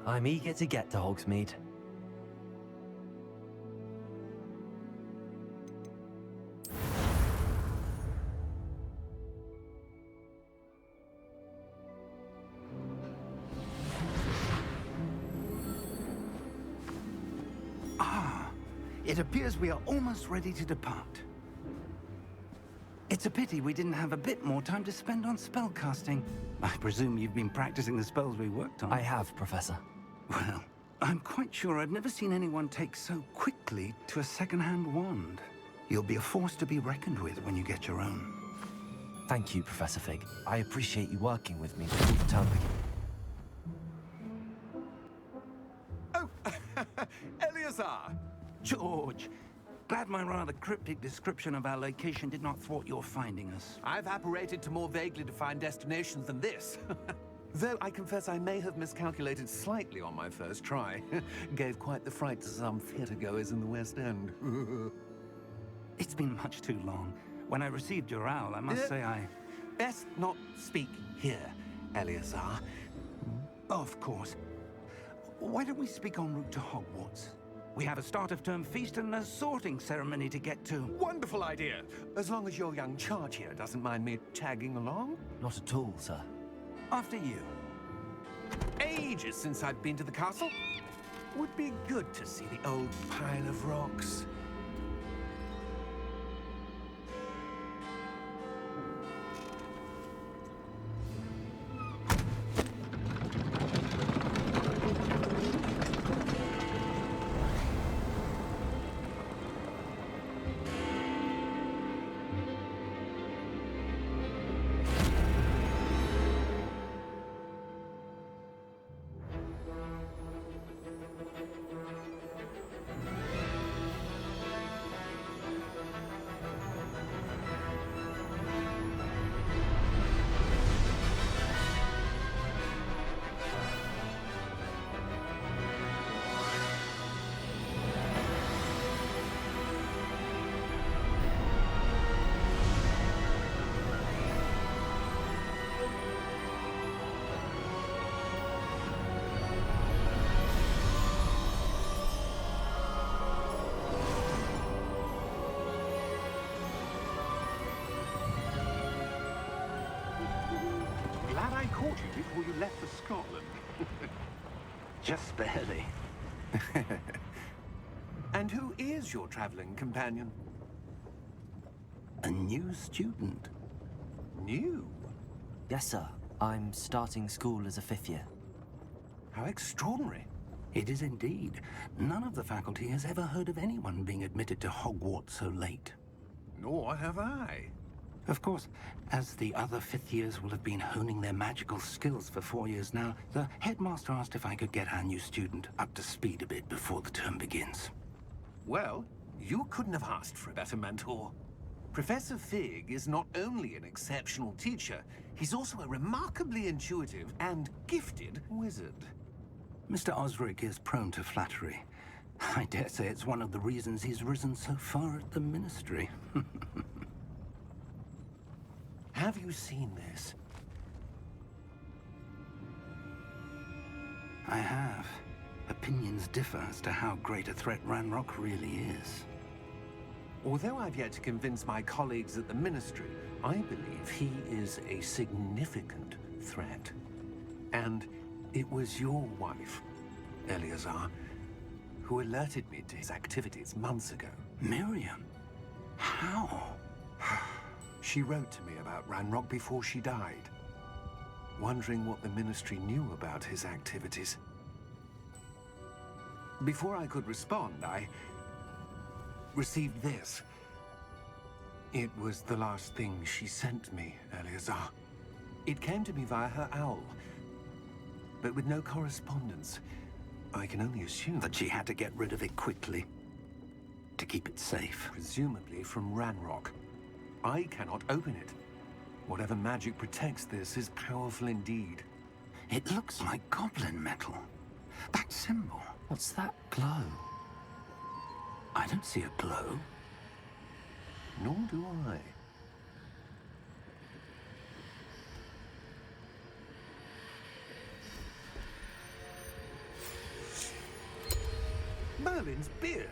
I'm eager to get to Hogsmeade. It appears we are almost ready to depart. It's a pity we didn't have a bit more time to spend on spellcasting. I presume you've been practicing the spells we worked on. I have, Professor. Well, I'm quite sure I've never seen anyone take so quickly to a second-hand wand. You'll be a force to be reckoned with when you get your own. Thank you, Professor Fig. I appreciate you working with me before the term begins. Oh, Eleazar! George, glad my rather cryptic description of our location did not thwart your finding us. I've apparated to more vaguely defined destinations than this. Though I confess I may have miscalculated slightly on my first try. Gave quite the fright to some theatergoers in the West End. It's been much too long. When I received your owl, I must say I... Best not speak here, Eleazar. Of course. Why don't we speak en route to Hogwarts? We have a start-of-term feast and a sorting ceremony to get to. Wonderful idea! As long as your young charge here doesn't mind me tagging along. Not at all, sir. After you. Ages since I'd been to the castle. Would be good to see the old pile of rocks. Glad I caught you before you left for Scotland. Just barely. And who is your traveling companion? A new student. New? Yes, sir. I'm starting school as a 5th year. How extraordinary. It is indeed. None of the faculty has ever heard of anyone being admitted to Hogwarts so late. Nor have I. Of course, as the other 5th years will have been honing their magical skills for 4 years now, the headmaster asked if I could get our new student up to speed a bit before the term begins. Well, you couldn't have asked for a better mentor. Professor Fig is not only an exceptional teacher, he's also a remarkably intuitive and gifted wizard. Mr. Osric is prone to flattery. I dare say it's one of the reasons he's risen so far at the Ministry. Have you seen this? I have. Opinions differ as to how great a threat Ranrock really is. Although I've yet to convince my colleagues at the Ministry, I believe he is a significant threat. And it was your wife, Eleazar, who alerted me to his activities months ago. Miriam? How? She wrote to me about Ranrock before she died, wondering what the Ministry knew about his activities. Before I could respond, I received this. It was the last thing she sent me, Eleazar. It came to me via her owl, but with no correspondence. I can only assume That she had to get rid of it quickly, to keep it safe. presumably from Ranrock. I cannot open it. Whatever magic protects this is powerful indeed. It looks like goblin metal. That symbol. What's that glow? I don't see a glow. Nor do I. Merlin's beard.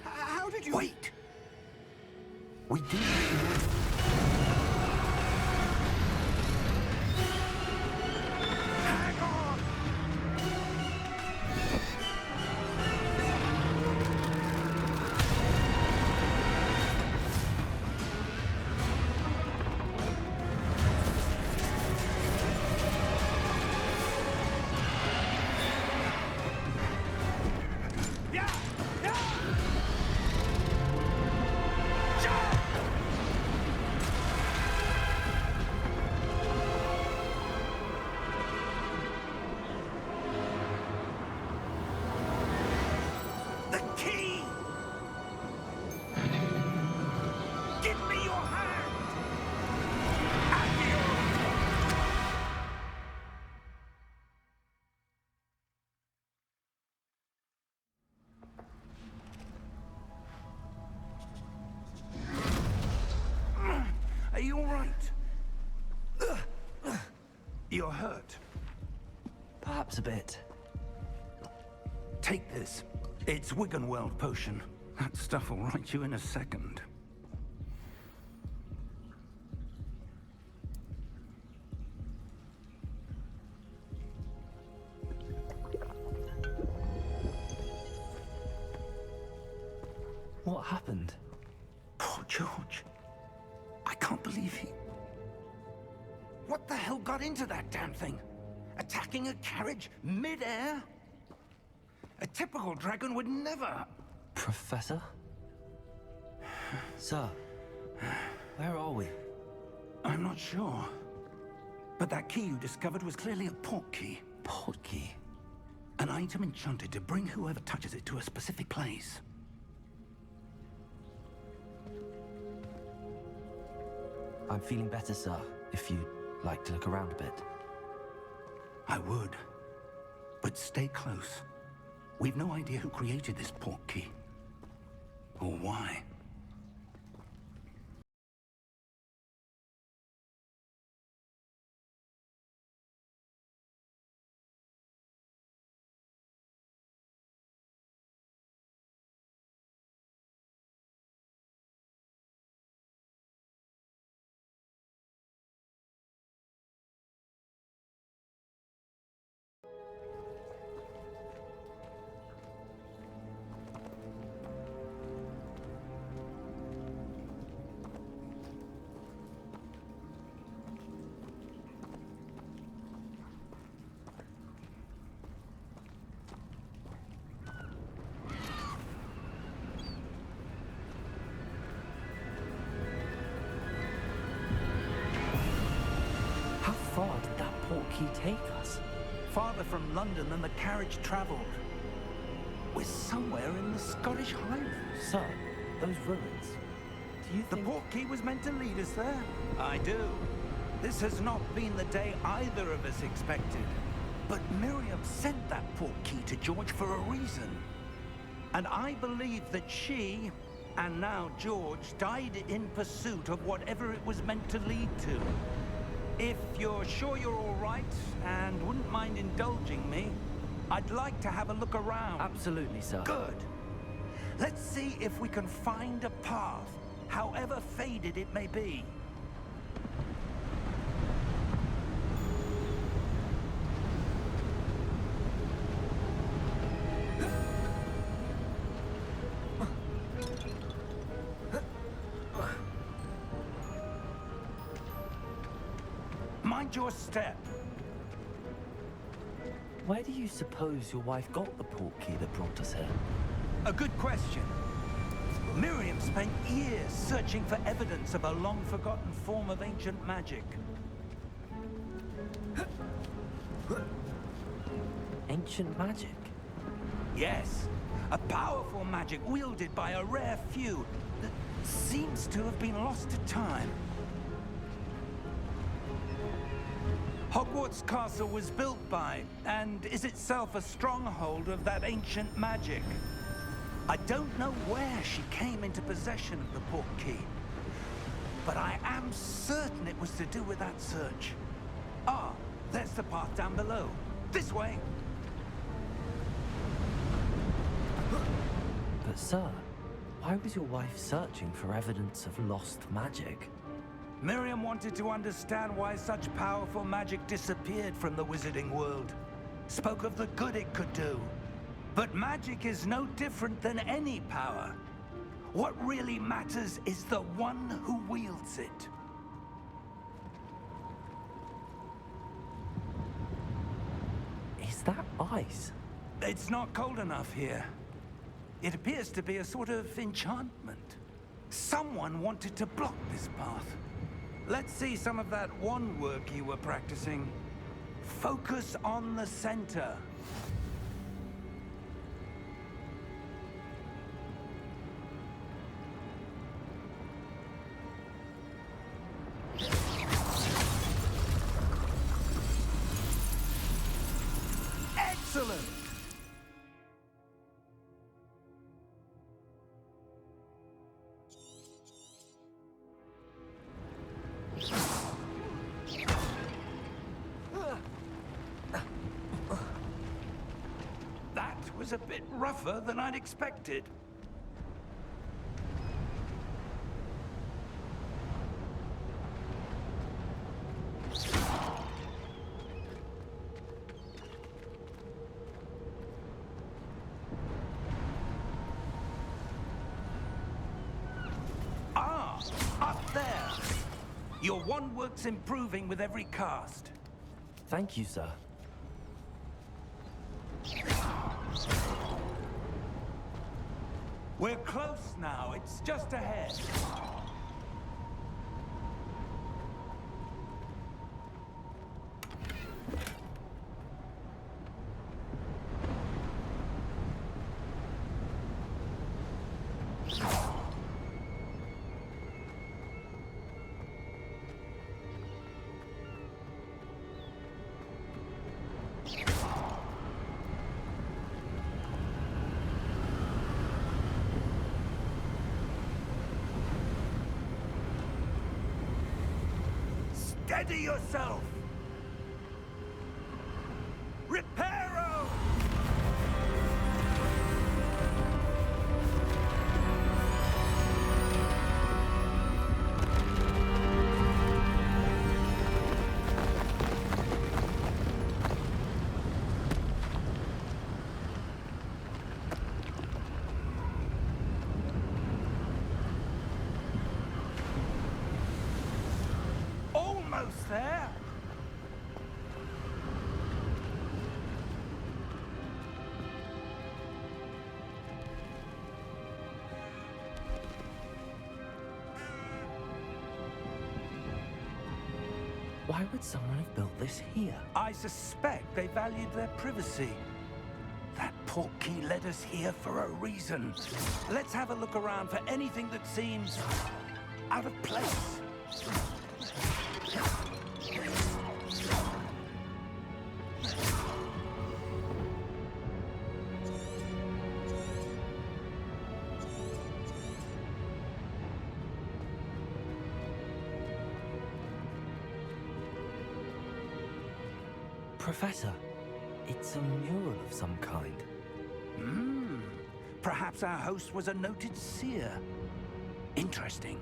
How did you... Wait! We do... Hang on! Yeah! Yeah! Jump! The key! Give me your hand! Accio! Are you all right? You're hurt. Perhaps a bit. Take this. It's Wiggenweld potion. That stuff will right you in a second. What happened? Poor George. I can't believe he... What the hell got into that damn thing? Attacking a carriage mid-air? A typical dragon would never... Professor? Sir, where are we? I'm not sure. But that key you discovered was clearly a port key. Port key? An item enchanted to bring whoever touches it to a specific place. I'm feeling better, sir, if you'd like to look around a bit. I would. But stay close. We've no idea who created this port key. Or why. How far did that port key take us? Farther from London than the carriage traveled. We're somewhere in the Scottish Highlands. Sir, those ruins. Do you The think... port key was meant to lead us there? I do. This has not been the day either of us expected. But Miriam sent that port key to George for a reason. And I believe that she, and now George, died in pursuit of whatever it was meant to lead to. If you're sure you're all right, and wouldn't mind indulging me, I'd like to have a look around. Absolutely, sir. Good. Let's see if we can find a path, however faded it may be. Mind your step. Where do you suppose your wife got the port key that brought us here? A good question. Miriam spent years searching for evidence of a long-forgotten form of ancient magic. Ancient magic? Yes, a powerful magic wielded by a rare few that seems to have been lost to time. Hogwarts Castle was built by, and is itself a stronghold of that ancient magic. I don't know where she came into possession of the port key, but I am certain it was to do with that search. Ah, there's the path down below. This way. But sir, why was your wife searching for evidence of lost magic? Miriam wanted to understand why such powerful magic disappeared from the wizarding world. Spoke of the good it could do. But magic is no different than any power. What really matters is the one who wields it. Is that ice? It's not cold enough here. It appears to be a sort of enchantment. Someone wanted to block this path. Let's see some of that wand work you were practicing. Focus on the center. Excellent! That was a bit rougher than I'd expected. Ah, up there. Your wand work's improving with every cast. Thank you, sir. We're close now. It's just ahead. Steady yourself! Reparo! Almost there. Why would someone have built this here? I suspect they valued their privacy. That portkey led us here for a reason. Let's have a look around for anything that seems out of place. Professor, it's a mural of some kind. Perhaps our host was a noted seer. Interesting.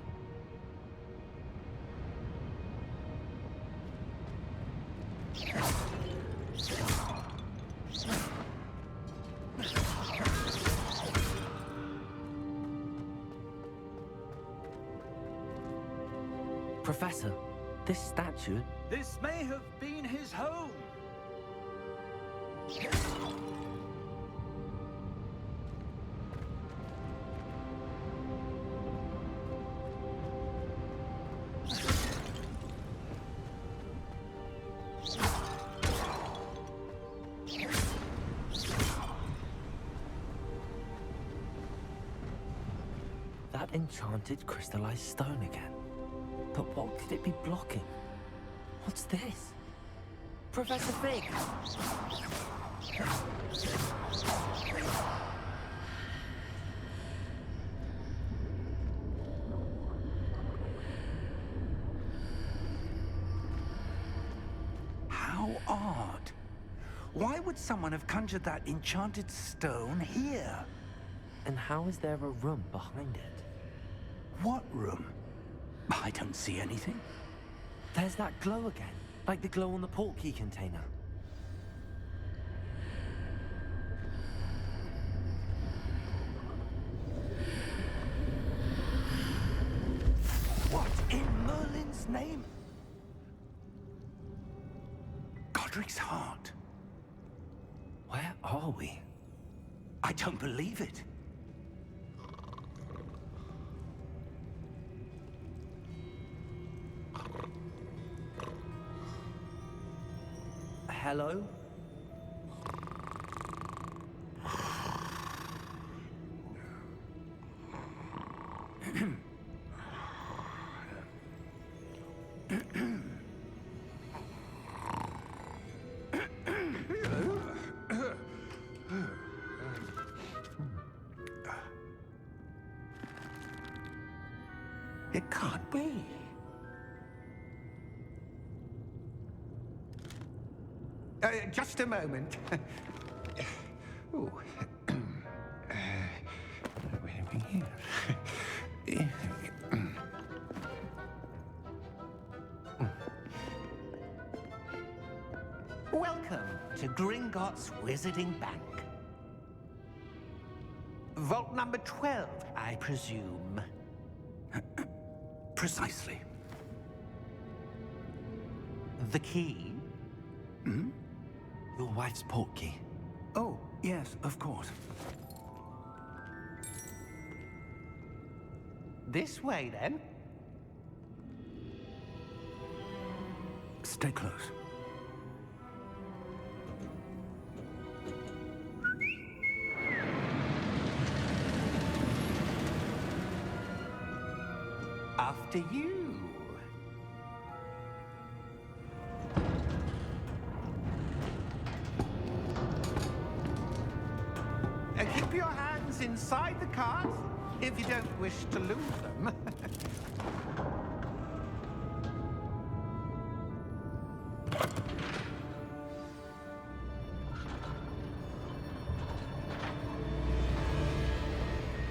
Professor, this statue... This may have been his home. That enchanted crystallized stone again. But what could it be blocking? What's this? Professor Fig! How odd. Why would someone have conjured that enchanted stone here? And how is there a room behind it? What room? I don't see anything. There's that glow again, like the glow on the portkey container. What in Merlin's name? Godric's heart. Where are we? I don't believe it. Hello? It can't be. Just a moment. Oh. Where are we here? Welcome to Gringotts Wizarding Bank. Vault number 12, I presume. Precisely. The key? Your wife's portkey. Oh, yes, of course. This way, then. Stay close. After you. Keep your hands inside the cart if you don't wish to lose them.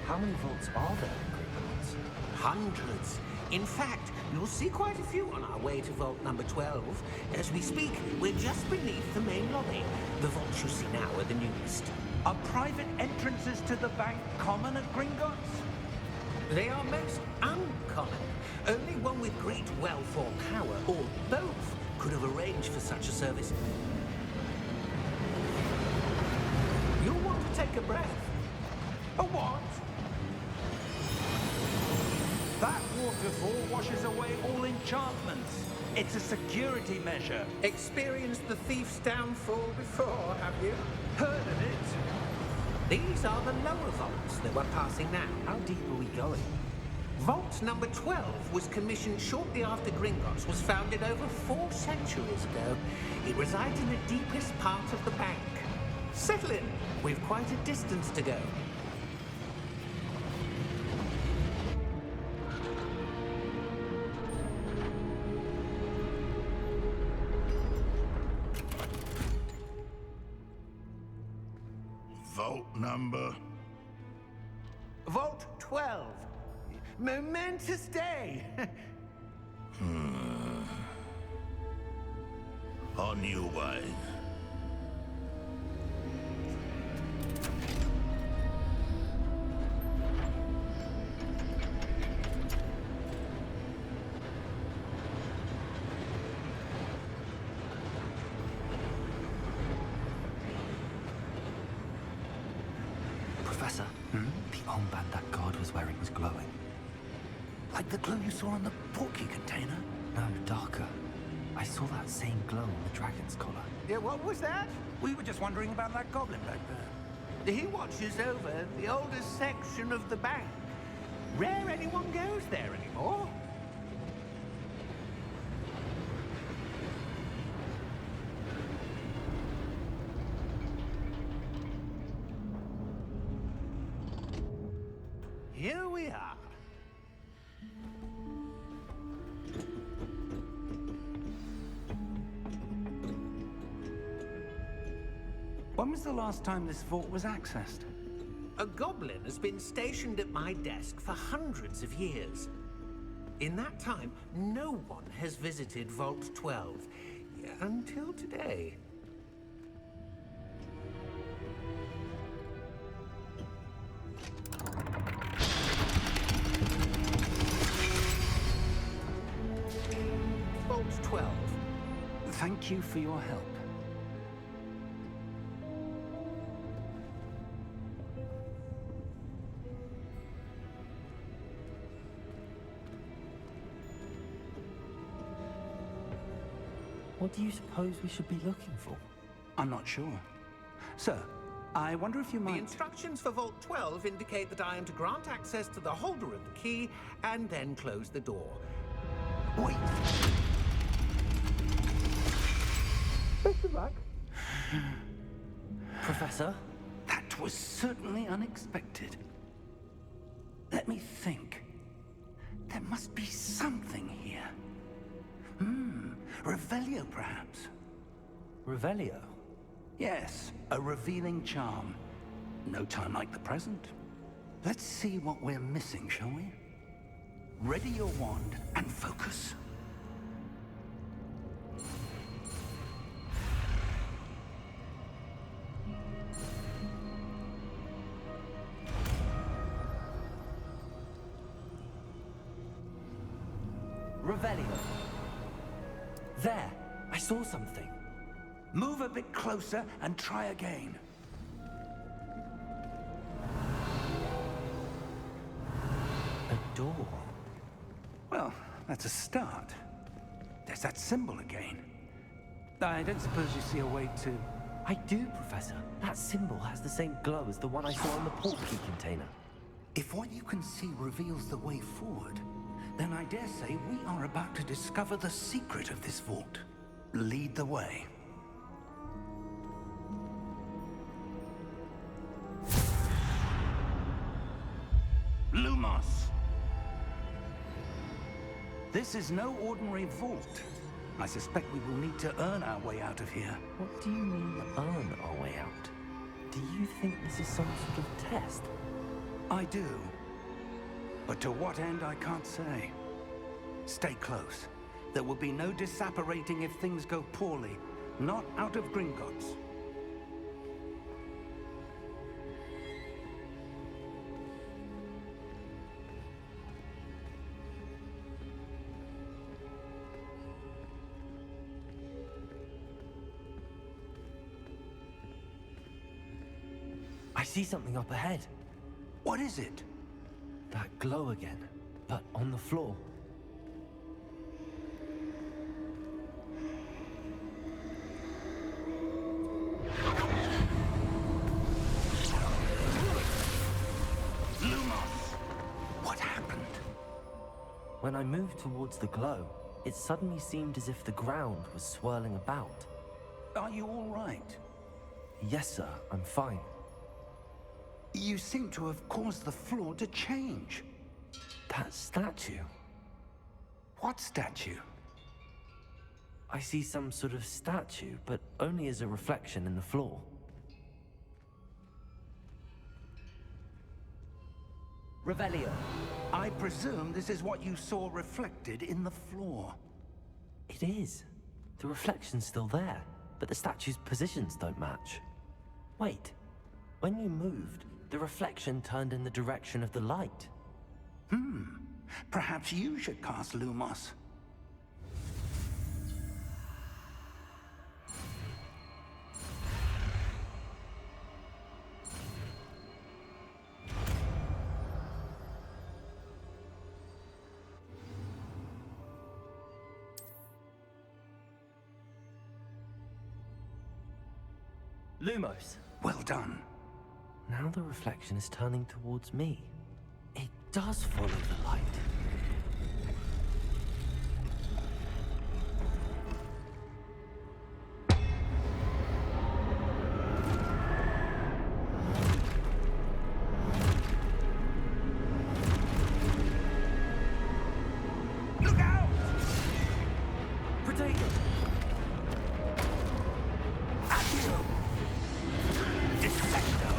How many vaults are there in Gringotts? Hundreds. In fact, you'll see quite a few on our way to vault number 12. As we speak, we're just beneath the main lobby. The vaults you see now are the newest. Are private entrances to the bank common at Gringotts? They are most uncommon. Only one with great wealth or power, or both, could have arranged for such a service. You'll want to take a breath. A what? That waterfall washes away all enchantments. It's a security measure. Experienced the thief's downfall before, have you? Heard of it? These are the lower vaults that we're passing now. How deep are we going? Vault number 12 was commissioned shortly after Gringotts was founded over 4 centuries ago. It resides in the deepest part of the bank. Settle in. We've quite a distance to go. Vault number? Vault 12. Momentous day. On your way. Professor, the armband that guard was wearing was glowing. Like the glow you saw on the portkey container? No, darker. I saw that same glow on the dragon's collar. Yeah, what was that? We were just wondering about that goblin back there. He watches over the oldest section of the bank. Rare anyone goes there anymore. Here we are. When was the last time this vault was accessed? A goblin has been stationed at my desk for hundreds of years. In that time, no one has visited Vault 12 until today. Vault 12. Thank you for your help. What do you suppose we should be looking for? I'm not sure. Sir, I wonder if you The might... instructions for Vault 12 indicate that I am to grant access to the holder of the key and then close the door. Wait! Best of luck. Professor? That was certainly unexpected. Let me think. There must be something here. Revelio, perhaps? Revelio? Yes, a revealing charm. No time like the present. Let's see what we're missing, shall we? Ready your wand and focus. Revelio. There, I saw something. Move a bit closer and try again. A door. Well, that's a start. There's that symbol again. I don't suppose you see a way to... I do, Professor. That symbol has the same glow as the one I saw in the portkey container. If what you can see reveals the way forward, then I dare say we are about to discover the secret of this vault. Lead the way. Lumos! This is no ordinary vault. I suspect we will need to earn our way out of here. What do you mean, earn our way out? Do you think this is some sort of test? I do. But to what end, I can't say. Stay close. There will be no disapparating if things go poorly. Not out of Gringotts. I see something up ahead. What is it? That glow again, but on the floor. Lumos! What happened? When I moved towards the glow, it suddenly seemed as if the ground was swirling about. Are you all right? Yes, sir, I'm fine. You seem to have caused the floor to change. That statue. What statue? I see some sort of statue, but only as a reflection in the floor. Revelio. I presume this is what you saw reflected in the floor. It is. The reflection's still there, but the statue's positions don't match. Wait. When you moved, the reflection turned in the direction of the light. Perhaps you should cast Lumos. Lumos. Well done. Now the reflection is turning towards me. It does follow the light. Look out! Potato! Accio! Defendo!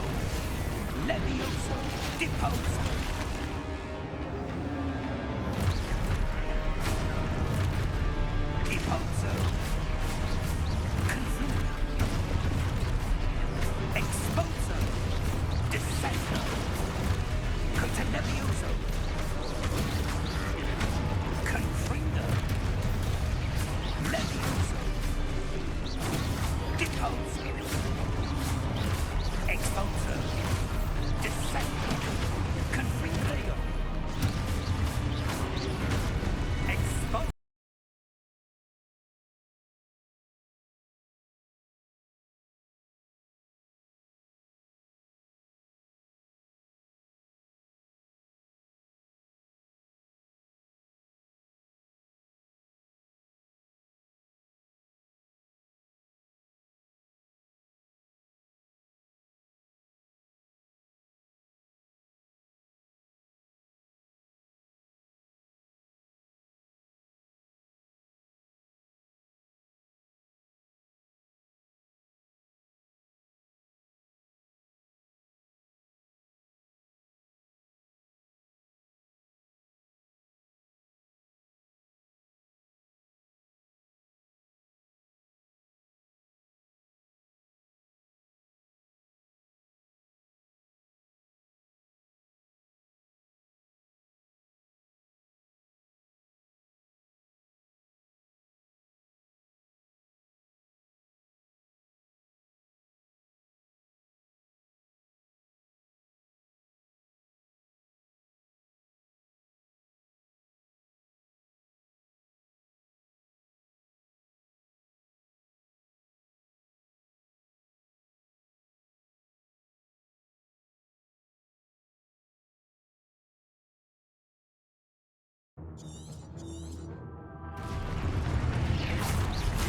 Leviosa! Depose! Deposer! Consumer! Exposer! Dissenter! Cotenebioso! Confringer! Levioso! Depose! Exposer! Dissenter! Confringer! Expose!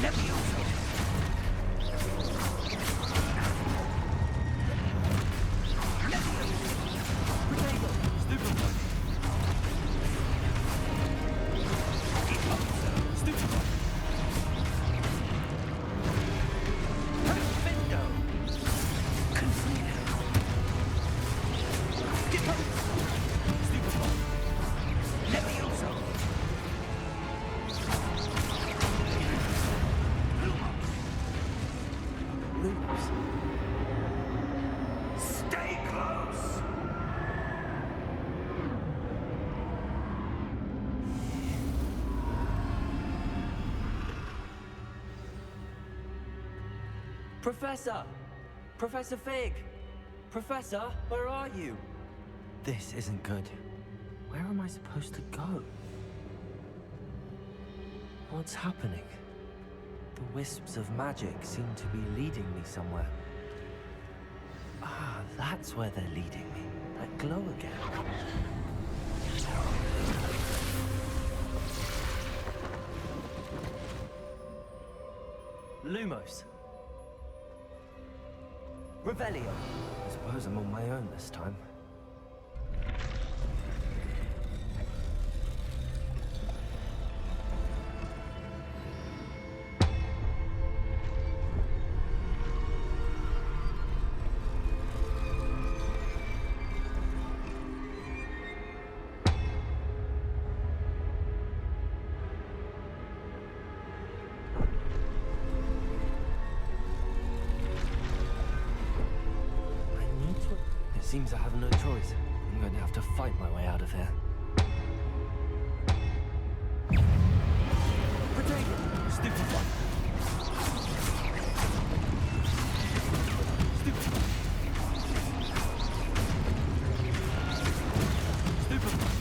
Levioso! Stay close! Professor! Professor Fig! Professor, where are you? This isn't good. Where am I supposed to go? What's happening? The wisps of magic seem to be leading me somewhere. Ah, that's where they're leading me. That glow again. Lumos. Revelio. I suppose I'm on my own this time. Seems I have no choice. I'm going to have to fight my way out of here. Protect it! Stupid one! Stupid one! Stupid one!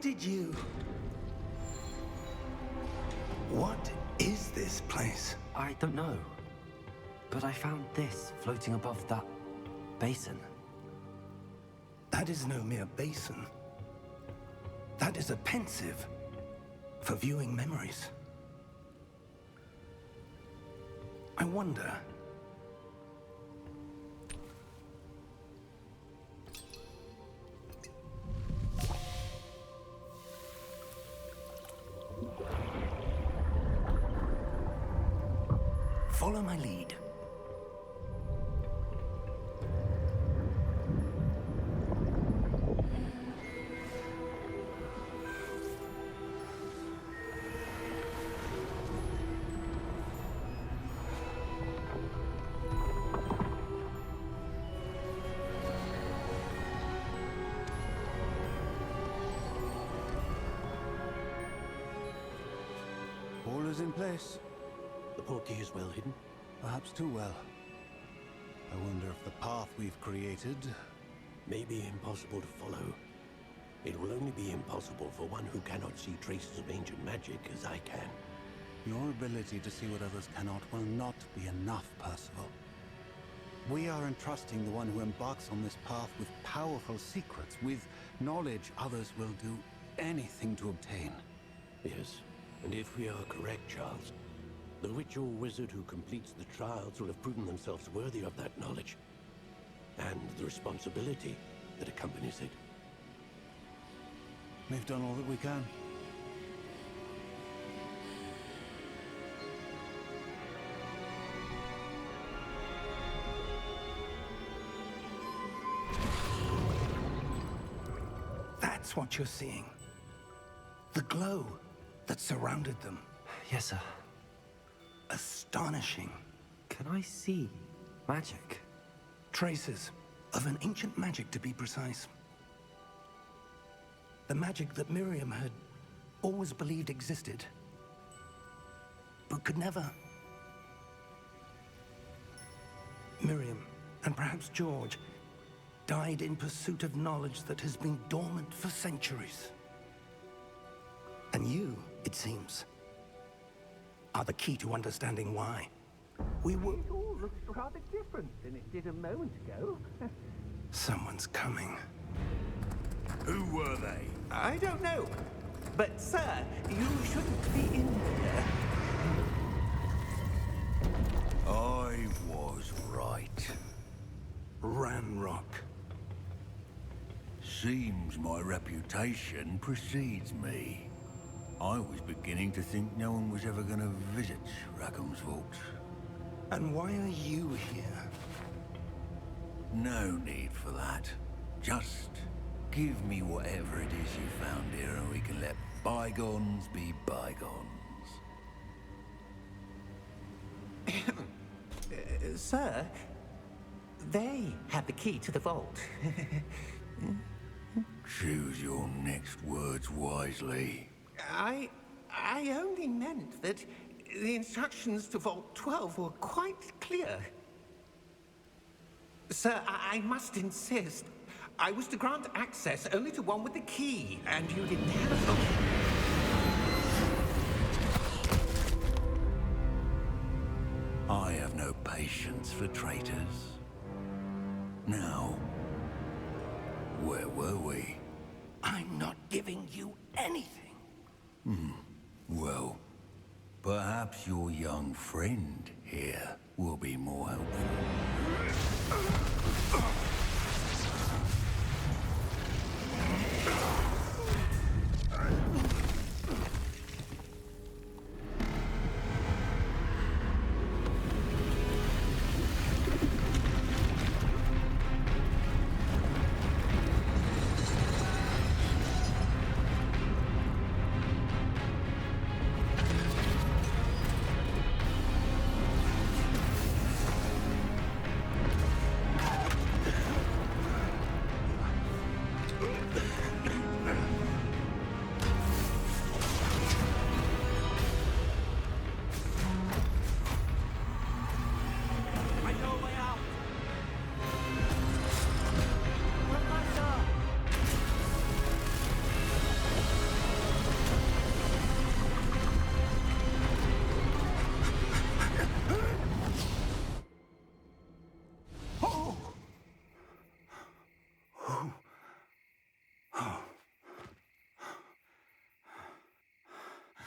did you... What is this place? I don't know. But I found this floating above that basin. That is no mere basin. That is a pensive for viewing memories. I wonder... Follow my lead. All is in place. The portkey is well hidden. Perhaps too well. I wonder if the path we've created... May be impossible to follow. It will only be impossible for one who cannot see traces of ancient magic as I can. Your ability to see what others cannot will not be enough, Percival. We are entrusting the one who embarks on this path with powerful secrets, with knowledge others will do anything to obtain. Yes, and if we are correct, Charles, the witch or wizard who completes the trials will have proven themselves worthy of that knowledge, and the responsibility that accompanies it. We've done all that we can. That's what you're seeing. The glow that surrounded them. Yes, sir. Astonishing. Can I see magic? Traces of an ancient magic, to be precise. The magic that Miriam had always believed existed, but could never. Miriam, and perhaps George, died in pursuit of knowledge that has been dormant for centuries. And you, it seems, are the key to understanding why. We were... It all looks rather different than it did a moment ago. Someone's coming. Who were they? I don't know. But, sir, you shouldn't be in here. I was right. Ranrock. Seems my reputation precedes me. I was beginning to think no one was ever going to visit Rackham's vault. And why are you here? No need for that. Just give me whatever it is you found here and we can let bygones be bygones. Sir, they have the key to the vault. Choose your next words wisely. I only meant that the instructions to Vault 12 were quite clear. Sir, I must insist. I was to grant access only to one with the key, and you didn't have them. I have no patience for traitors. Now, where were we? I'm not giving you anything. Well, perhaps your young friend here will be more helpful.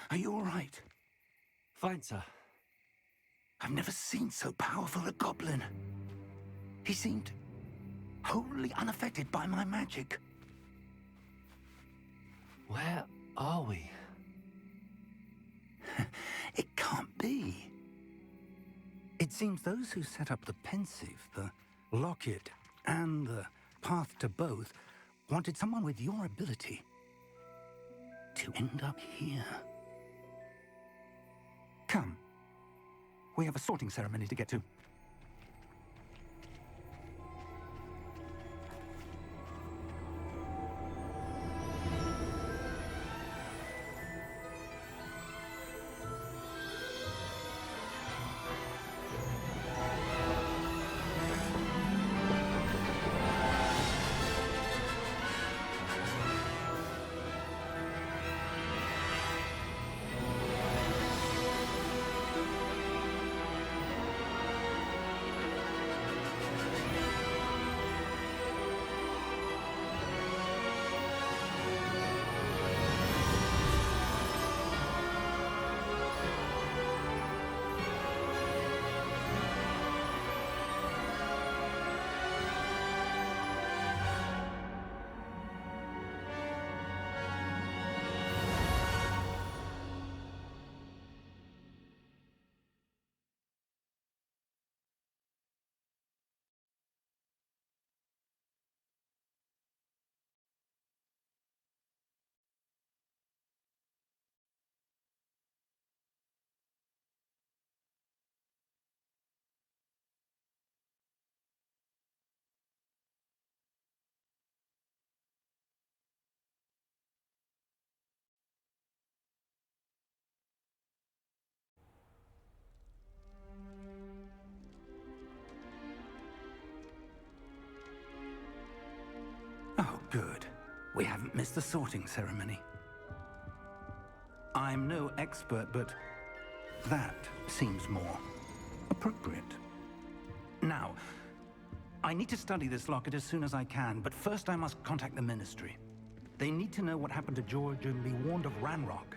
Are you all right? Fine, sir. I've never seen so powerful a goblin. He seemed wholly unaffected by my magic. Where are we? It can't be. It seems those who set up the pensive, the locket, and the path to both wanted someone with your ability to end up here. Come. We have a sorting ceremony to get to. Oh, good. We haven't missed the sorting ceremony. I'm no expert, but that seems more appropriate. Now, I need to study this locket as soon as I can, but first I must contact the Ministry. They need to know what happened to George and be warned of Ranrock.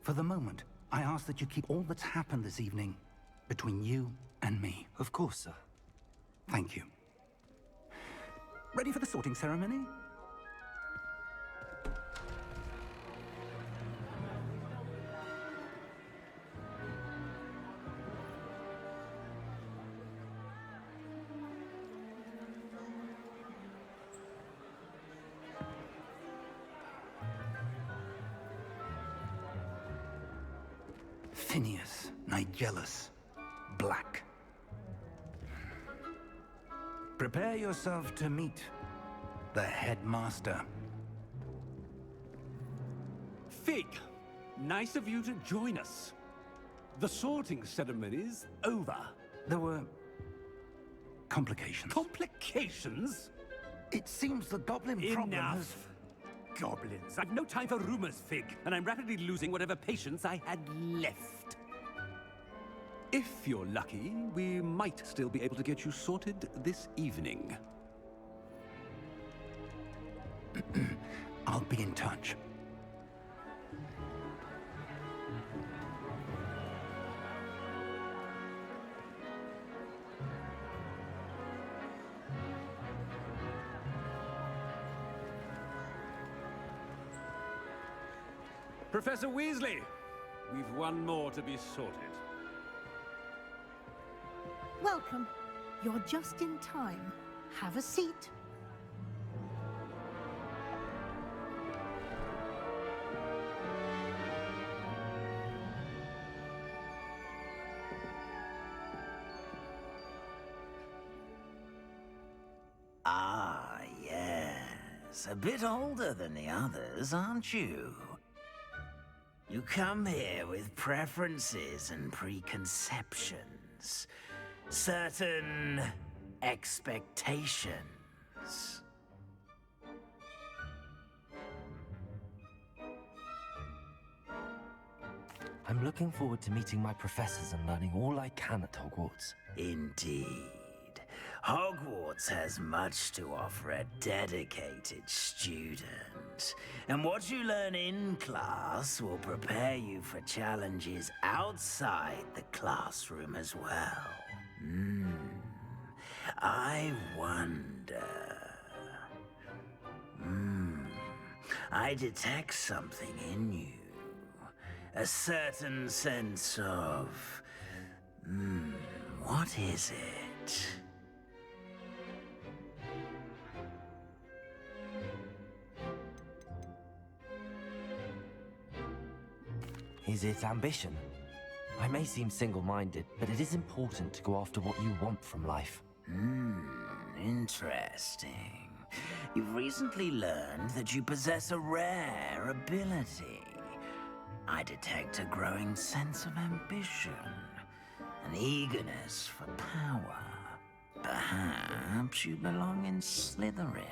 For the moment, I ask that you keep all that's happened this evening between you and me. Of course, sir. Thank you. Ready for the sorting ceremony? Phineas, Nigellus, Black. Prepare yourself to meet the headmaster. Fig, nice of you to join us. The sorting ceremony's over. There were complications. Complications? It seems the goblin problem has... Enough. Goblins. I've no time for rumors, Fig, and I'm rapidly losing whatever patience I had left. If you're lucky, we might still be able to get you sorted this evening. I'll be in touch. Professor Weasley, we've one more to be sorted. Welcome. You're just in time. Have a seat. Ah, yes. A bit older than the others, aren't you? You come here with preferences and preconceptions. Certain expectations. I'm looking forward to meeting my professors and learning all I can at Hogwarts. Indeed. Hogwarts has much to offer a dedicated student. And what you learn in class will prepare you for challenges outside the classroom as well. I wonder... I detect something in you. A certain sense of... what is it? Is it ambition? I may seem single-minded, but it is important to go after what you want from life. Interesting. You've recently learned that you possess a rare ability. I detect a growing sense of ambition, an eagerness for power. Perhaps you belong in Slytherin.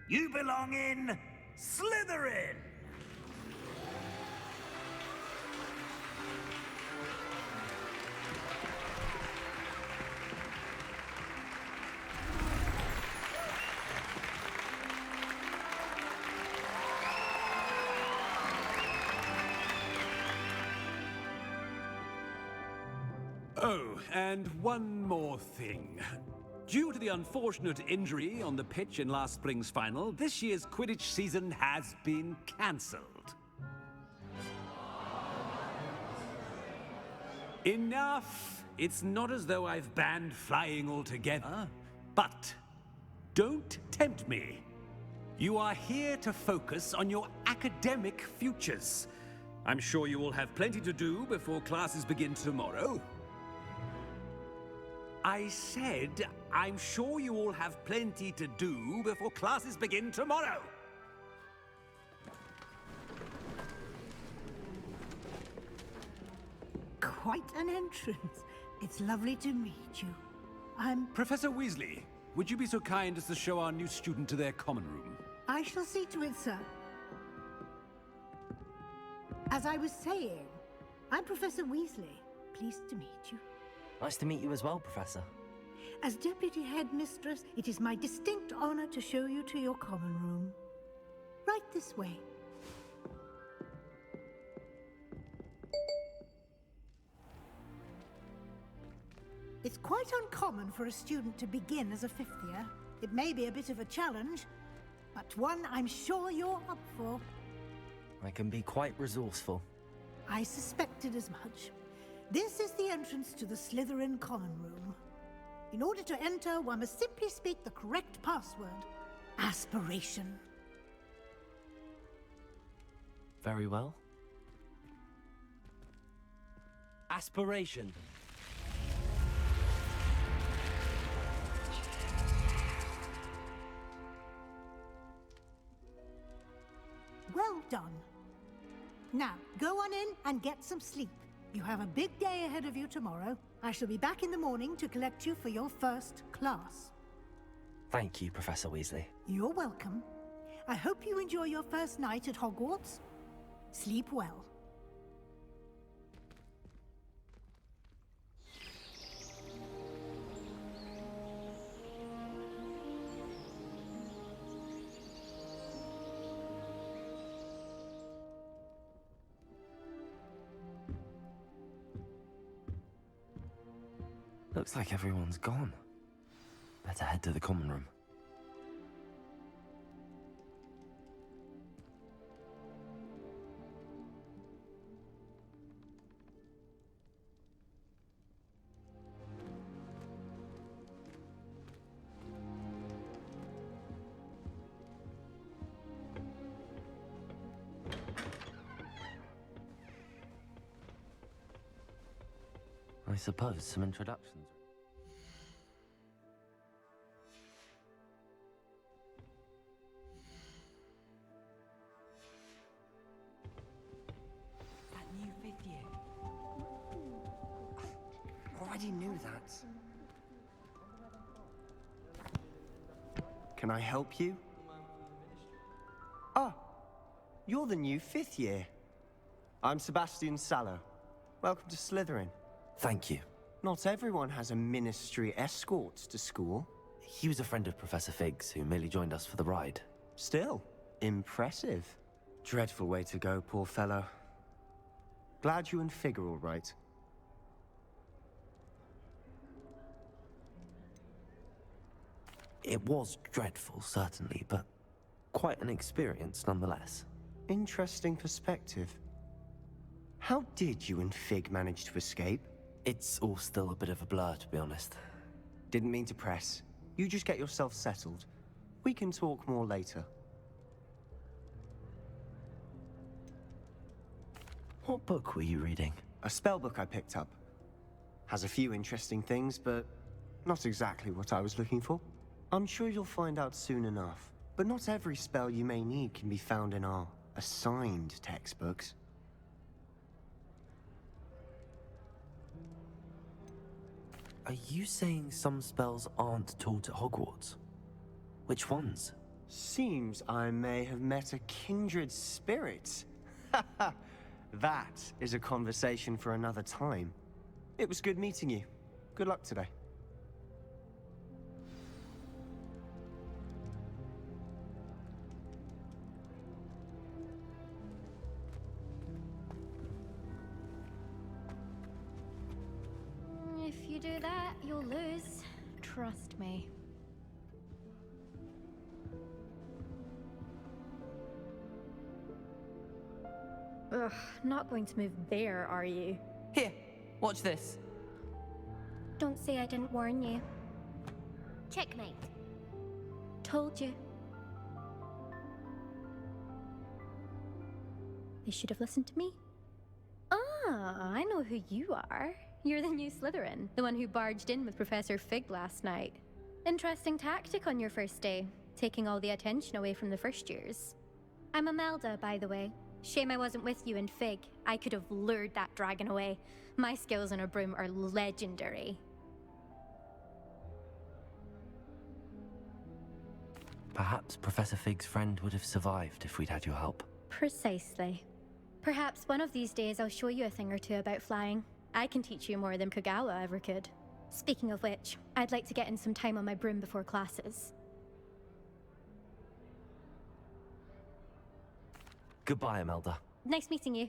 You belong in Slytherin! Oh, and one more thing. Due to the unfortunate injury on the pitch in last spring's final, this year's Quidditch season has been cancelled. Enough! It's not as though I've banned flying altogether. But don't tempt me. You are here to focus on your academic futures. I'm sure you will have plenty to do before classes begin tomorrow. I said, I'm sure you all have plenty to do before classes begin tomorrow. Quite an entrance. It's lovely to meet you. I'm... Professor Weasley, would you be so kind as to show our new student to their common room? I shall see to it, sir. As I was saying, I'm Professor Weasley. Pleased to meet you. Nice to meet you as well, Professor. As Deputy Headmistress, it is my distinct honor to show you to your common room. Right this way. It's quite uncommon for a student to begin as a fifth year. It may be a bit of a challenge, but one I'm sure you're up for. I can be quite resourceful. I suspected as much. This is the entrance to the Slytherin common room. In order to enter, one must simply speak the correct password. Aspiration. Very well. Aspiration. Well done. Now, go on in and get some sleep. You have a big day ahead of you tomorrow. I shall be back in the morning to collect you for your first class. Thank you, Professor Weasley. You're welcome. I hope you enjoy your first night at Hogwarts. Sleep well. Looks like everyone's gone. Better head to the common room. I suppose some introductions. That new fifth year. Already knew that. Can I help you? Ah, you're the new fifth year. I'm Sebastian Sallow. Welcome to Slytherin. Thank you. Not everyone has a ministry escort to school. He was a friend of Professor Fig's who merely joined us for the ride. Still, impressive. Dreadful way to go, poor fellow. Glad you and Fig are all right. It was dreadful, certainly, but quite an experience nonetheless. Interesting perspective. How did you and Fig manage to escape? It's all still a bit of a blur, to be honest. Didn't mean to press. You just get yourself settled. We can talk more later. What book were you reading? A spell book I picked up. Has a few interesting things, but not exactly what I was looking for. I'm sure you'll find out soon enough. But not every spell you may need can be found in our assigned textbooks. Are you saying some spells aren't taught at Hogwarts? Which ones? Seems I may have met a kindred spirit. That is a conversation for another time. It was good meeting you. Good luck today. If you do that, you'll lose. Trust me. Ugh, not going to move there, are you? Here, watch this. Don't say I didn't warn you. Checkmate. Told you. They should have listened to me. Ah, I know who you are. You're the new Slytherin, the one who barged in with Professor Fig last night. Interesting tactic on your first day, taking all the attention away from the first years. I'm Imelda, by the way. Shame I wasn't with you and Fig. I could have lured that dragon away. My skills on a broom are legendary. Perhaps Professor Fig's friend would have survived if we'd had your help. Precisely. Perhaps one of these days I'll show you a thing or two about flying. I can teach you more than Kagawa ever could. Speaking of which, I'd like to get in some time on my broom before classes. Goodbye, Imelda. Nice meeting you.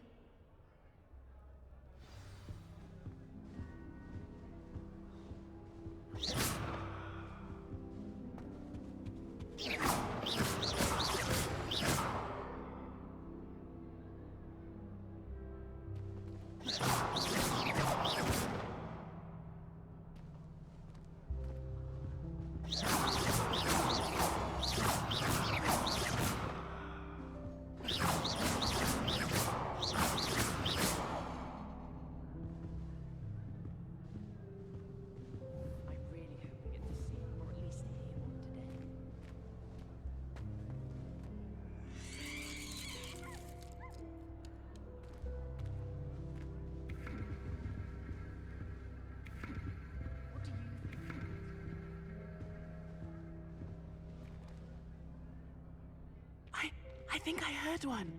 I think I heard one.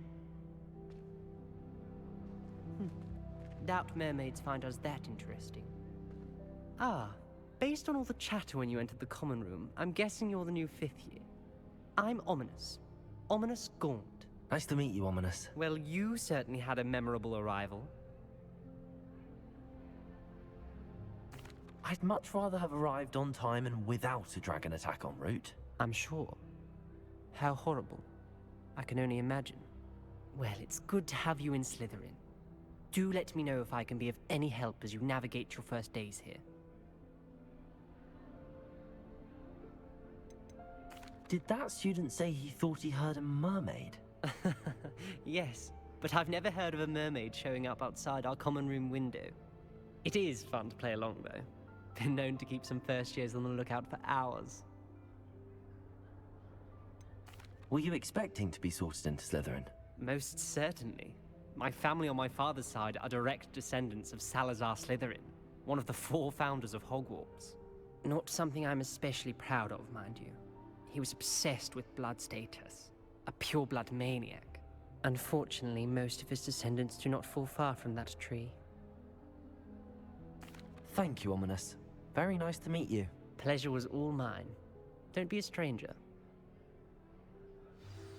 Doubt mermaids find us that interesting. Ah, based on all the chatter when you entered the common room, I'm guessing you're the new fifth year. I'm Ominous. Ominous Gaunt. Nice to meet you, Ominous. Well, you certainly had a memorable arrival. I'd much rather have arrived on time and without a dragon attack en route. I'm sure. How horrible. I can only imagine. Well, it's good to have you in Slytherin. Do let me know if I can be of any help as you navigate your first days here. Did that student say he thought he heard a mermaid? Yes, but I've never heard of a mermaid showing up outside our common room window. It is fun to play along, though. Been known to keep some first years on the lookout for hours. Were you expecting to be sorted into Slytherin? Most certainly. My family on my father's side are direct descendants of Salazar Slytherin, one of the 4 founders of Hogwarts. Not something I'm especially proud of, mind you. He was obsessed with blood status, a pure-blood maniac. Unfortunately, most of his descendants do not fall far from that tree. Thank you, Ominous. Very nice to meet you. Pleasure was all mine. Don't be a stranger.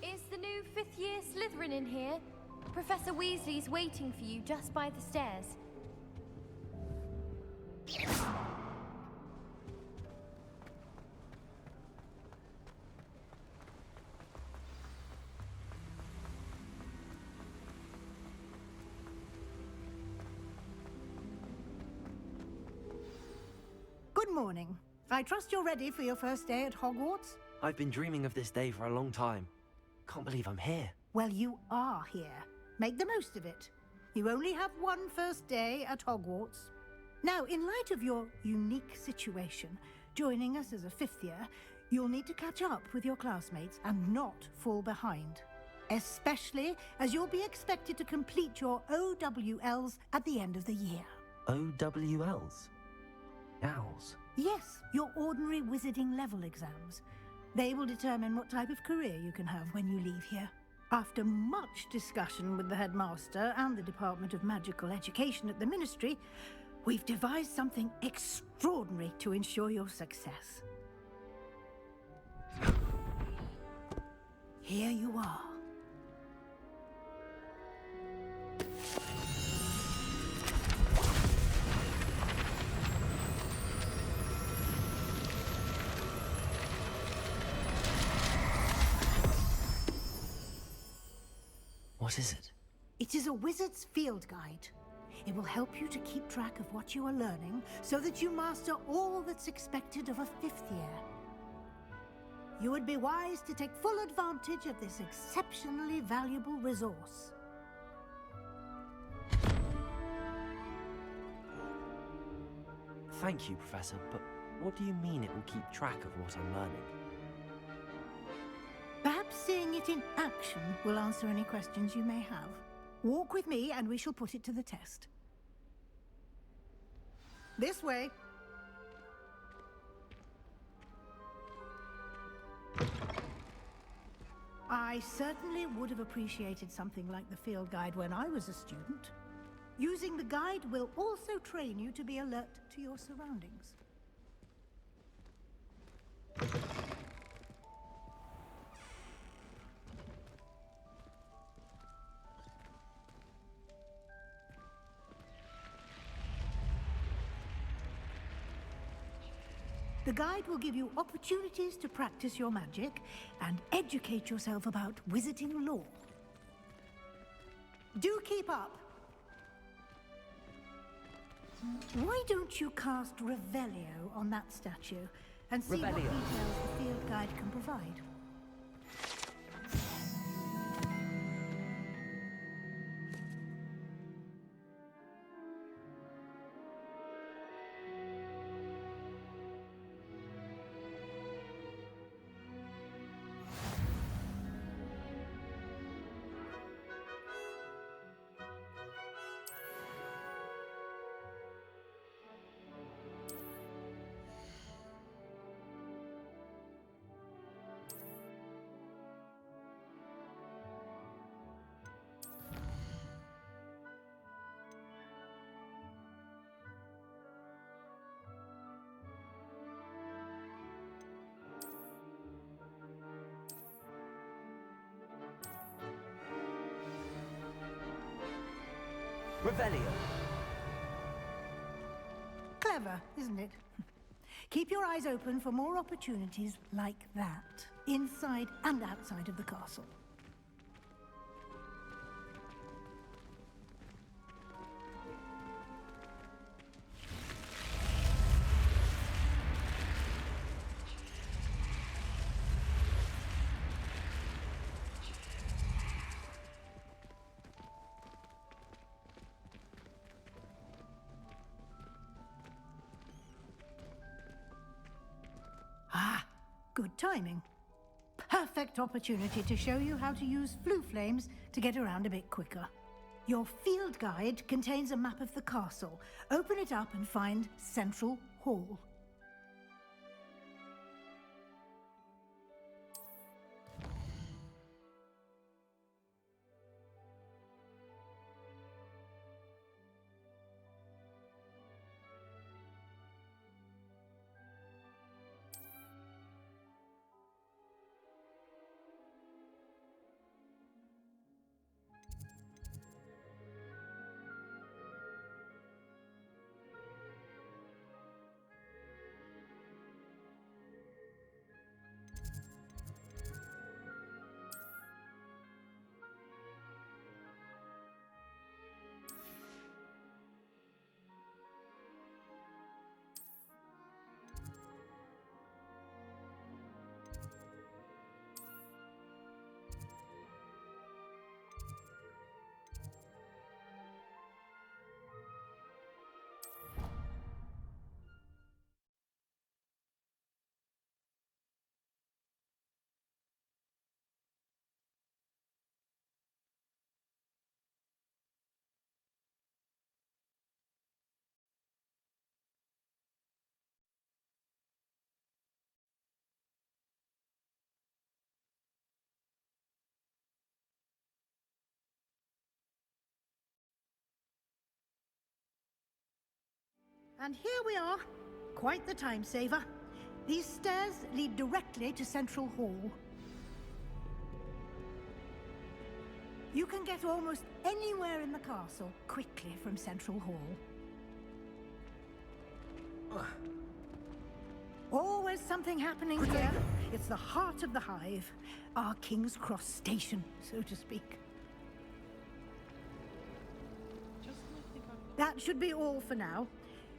Is the new 5th year Slytherin in here? Professor Weasley's waiting for you just by the stairs. Good morning. I trust you're ready for your first day at Hogwarts? I've been dreaming of this day for a long time. Can't believe I'm here. Well, you are here. Make the most of it. You only have one first day at Hogwarts. Now, in light of your unique situation, joining us as a 5th year, you'll need to catch up with your classmates and not fall behind. Especially as you'll be expected to complete your OWLs at the end of the year. OWLs? Owls? Yes, your ordinary wizarding level exams. They will determine what type of career you can have when you leave here. After much discussion with the headmaster and the Department of Magical Education at the Ministry, we've devised something extraordinary to ensure your success. Here you are. What is it? It is a wizard's field guide. It will help you to keep track of what you are learning so that you master all that's expected of a 5th year. You would be wise to take full advantage of this exceptionally valuable resource. Thank you, Professor, but what do you mean it will keep track of what I'm learning? Perhaps seeing it in action will answer any questions you may have. Walk with me and we shall put it to the test. This way. I certainly would have appreciated something like the field guide when I was a student. Using the guide will also train you to be alert to your surroundings. The guide will give you opportunities to practice your magic and educate yourself about wizarding lore. Do keep up. Why don't you cast Revelio on that statue and see what details the field guide can provide? Revelio. Clever, isn't it? Keep your eyes open for more opportunities like that, inside and outside of the castle. Good timing. Perfect opportunity to show you how to use flue flames to get around a bit quicker. Your field guide contains a map of the castle. Open it up and find Central Hall. And here we are. Quite the time saver. These stairs lead directly to Central Hall. You can get almost anywhere in the castle quickly from Central Hall. Always something happening here. It's the heart of the hive. Our King's Cross station, so to speak. That should be all for now.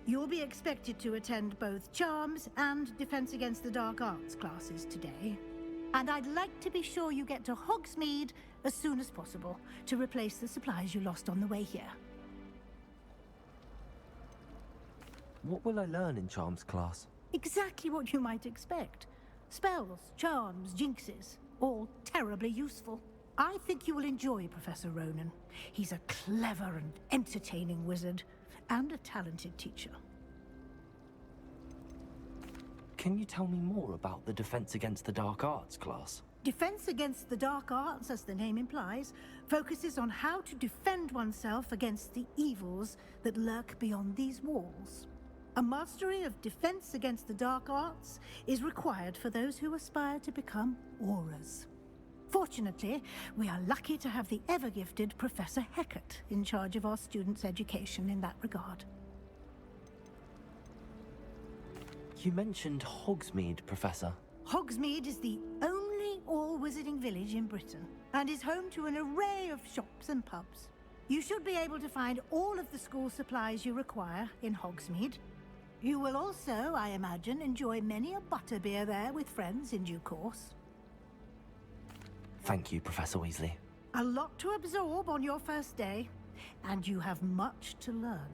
You'll be expected to attend both Charms and Defense Against the Dark Arts classes today. And I'd like to be sure you get to Hogsmeade as soon as possible to replace the supplies you lost on the way here. What will I learn in Charms class? Exactly what you might expect. Spells, charms, jinxes, all terribly useful. I think you will enjoy Professor Ronan. He's a clever and entertaining wizard, and a talented teacher. Can you tell me more about the Defense Against the Dark Arts class? Defense Against the Dark Arts, as the name implies, focuses on how to defend oneself against the evils that lurk beyond these walls. A mastery of Defense Against the Dark Arts is required for those who aspire to become Aurors. Fortunately, we are lucky to have the ever-gifted Professor Hecat in charge of our students' education in that regard. You mentioned Hogsmeade, Professor. Hogsmeade is the only all-wizarding village in Britain, and is home to an array of shops and pubs. You should be able to find all of the school supplies you require in Hogsmeade. You will also, I imagine, enjoy many a butterbeer there with friends in due course. Thank you, Professor Weasley. A lot to absorb on your first day, and you have much to learn.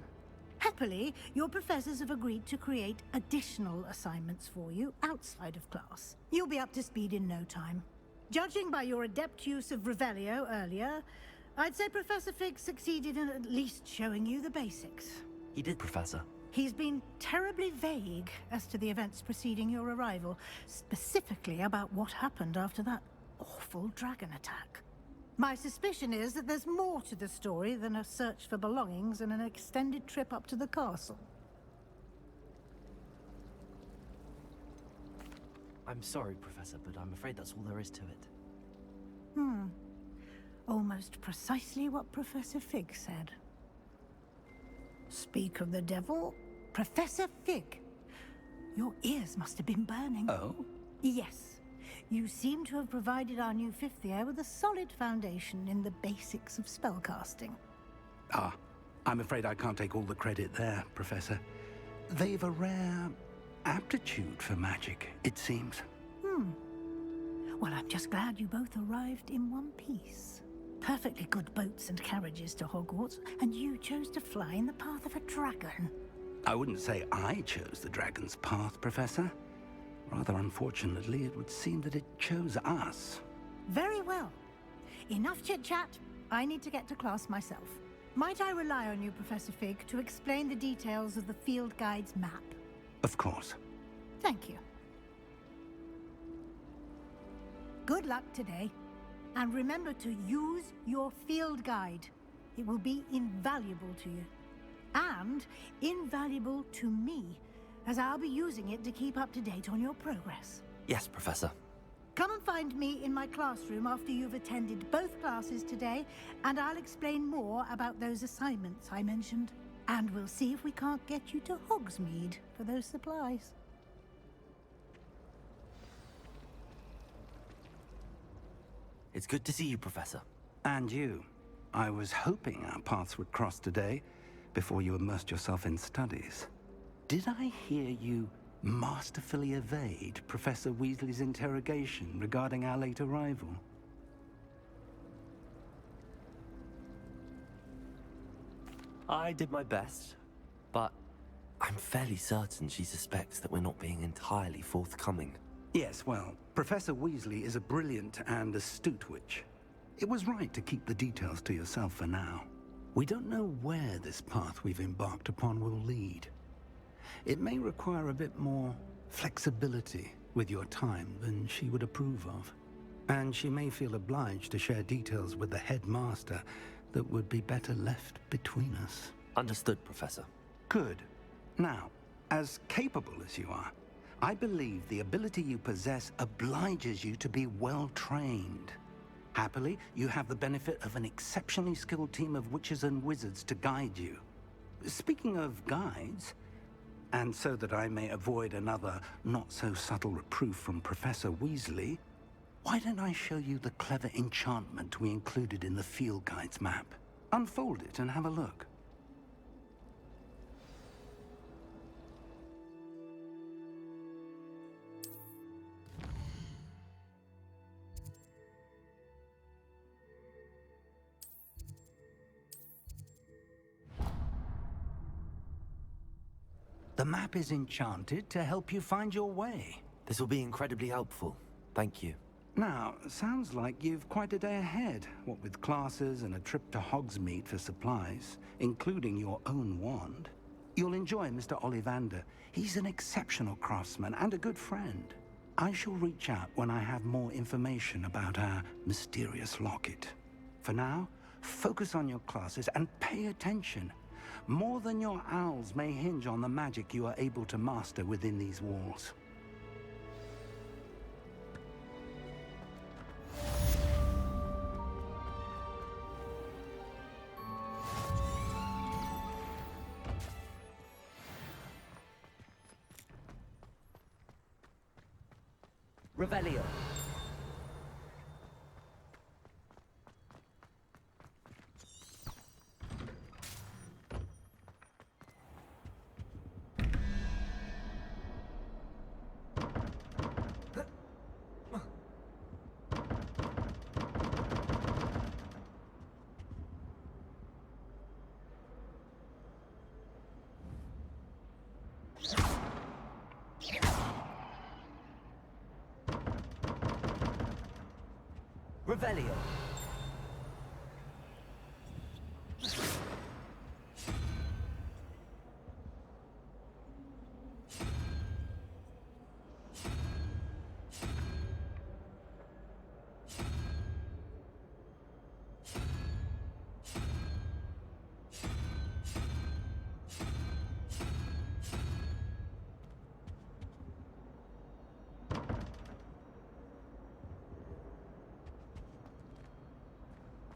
Happily, your professors have agreed to create additional assignments for you outside of class. You'll be up to speed in no time. Judging by your adept use of Revelio earlier, I'd say Professor Fig succeeded in at least showing you the basics. He did, Professor. He's been terribly vague as to the events preceding your arrival, specifically about what happened after that awful dragon attack. My suspicion is that there's more to the story than a search for belongings and an extended trip up to the castle. I'm sorry, Professor, but I'm afraid that's all there is to it. Almost precisely what Professor Fig said. Speak of the devil, Professor Fig. Your ears must have been burning. Oh? Yes. You seem to have provided our new fifth year with a solid foundation in the basics of spellcasting. I'm afraid I can't take all the credit there, Professor. They've a rare aptitude for magic, it seems. Well, I'm just glad you both arrived in one piece. Perfectly good boats and carriages to Hogwarts, and you chose to fly in the path of a dragon. I wouldn't say I chose the dragon's path, Professor. Rather unfortunately, it would seem that it chose us. Very well. Enough chit-chat. I need to get to class myself. Might I rely on you, Professor Fig, to explain the details of the field guide's map? Of course. Thank you. Good luck today. And remember to use your field guide. It will be invaluable to you. And invaluable to me, as I'll be using it to keep up to date on your progress. Yes, Professor. Come and find me in my classroom after you've attended both classes today, and I'll explain more about those assignments I mentioned. And we'll see if we can't get you to Hogsmeade for those supplies. It's good to see you, Professor. And you. I was hoping our paths would cross today, before you immersed yourself in studies. Did I hear you masterfully evade Professor Weasley's interrogation regarding our late arrival? I did my best, but I'm fairly certain she suspects that we're not being entirely forthcoming. Yes, well, Professor Weasley is a brilliant and astute witch. It was right to keep the details to yourself for now. We don't know where this path we've embarked upon will lead. It may require a bit more flexibility with your time than she would approve of. And she may feel obliged to share details with the headmaster that would be better left between us. Understood, Professor. Good. Now, as capable as you are, I believe the ability you possess obliges you to be well trained. Happily, you have the benefit of an exceptionally skilled team of witches and wizards to guide you. Speaking of guides, and so that I may avoid another not-so-subtle reproof from Professor Weasley, why don't I show you the clever enchantment we included in the field guide's map? Unfold it and have a look. The map is enchanted to help you find your way. This will be incredibly helpful. Thank you. Now, sounds like you've quite a day ahead, what with classes and a trip to Hogsmeade for supplies, including your own wand. You'll enjoy Mr. Ollivander. He's an exceptional craftsman and a good friend. I shall reach out when I have more information about our mysterious locket. For now, focus on your classes and pay attention. More than your owls may hinge on the magic you are able to master within these walls. Revelio. Revelio.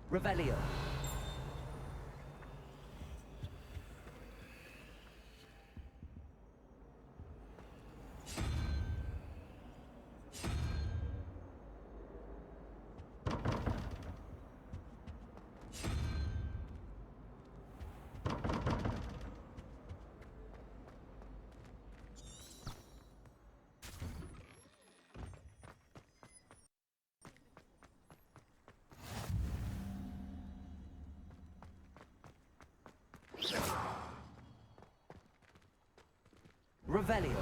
Revelio. Revelio.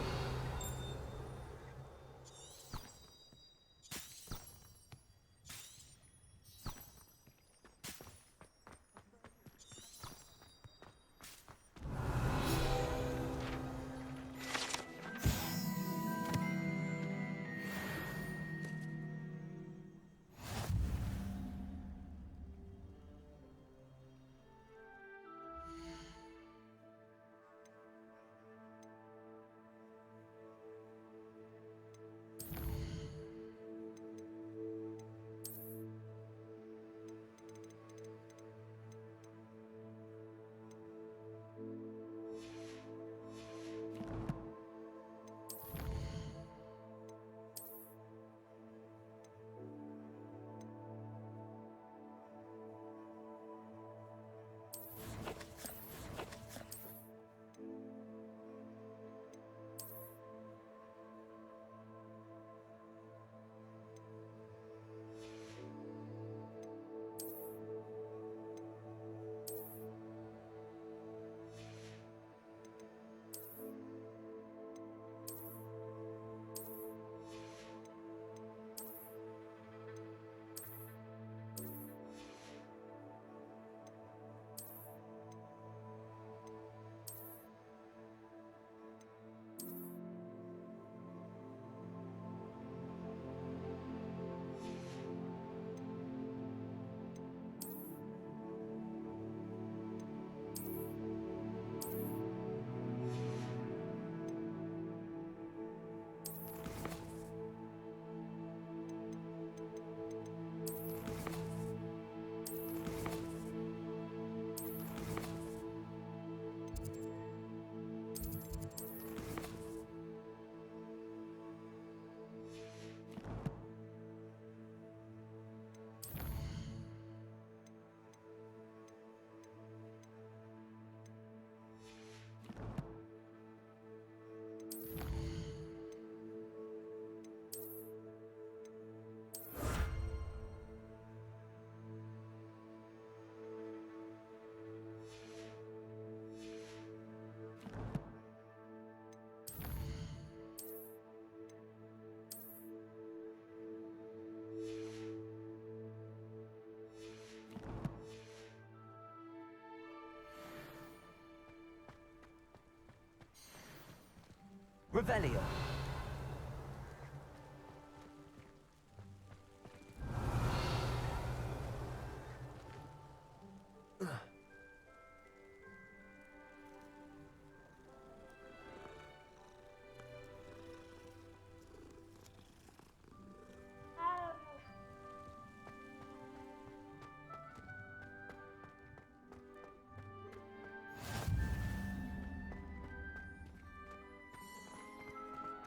Revelio.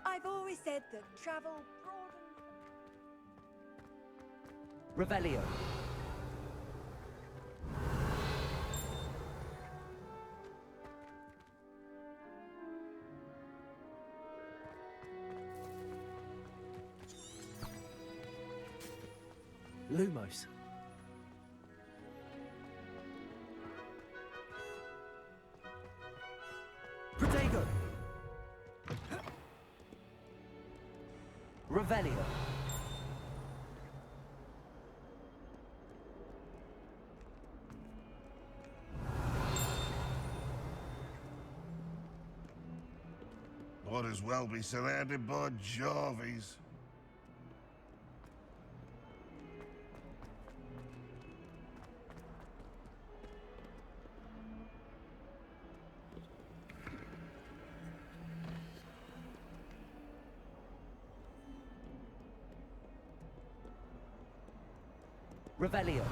I've always said that travel broadens... Revelio. Lumos. Protego. Revelio. Might as well be surrounded by Jarvies. Revelio.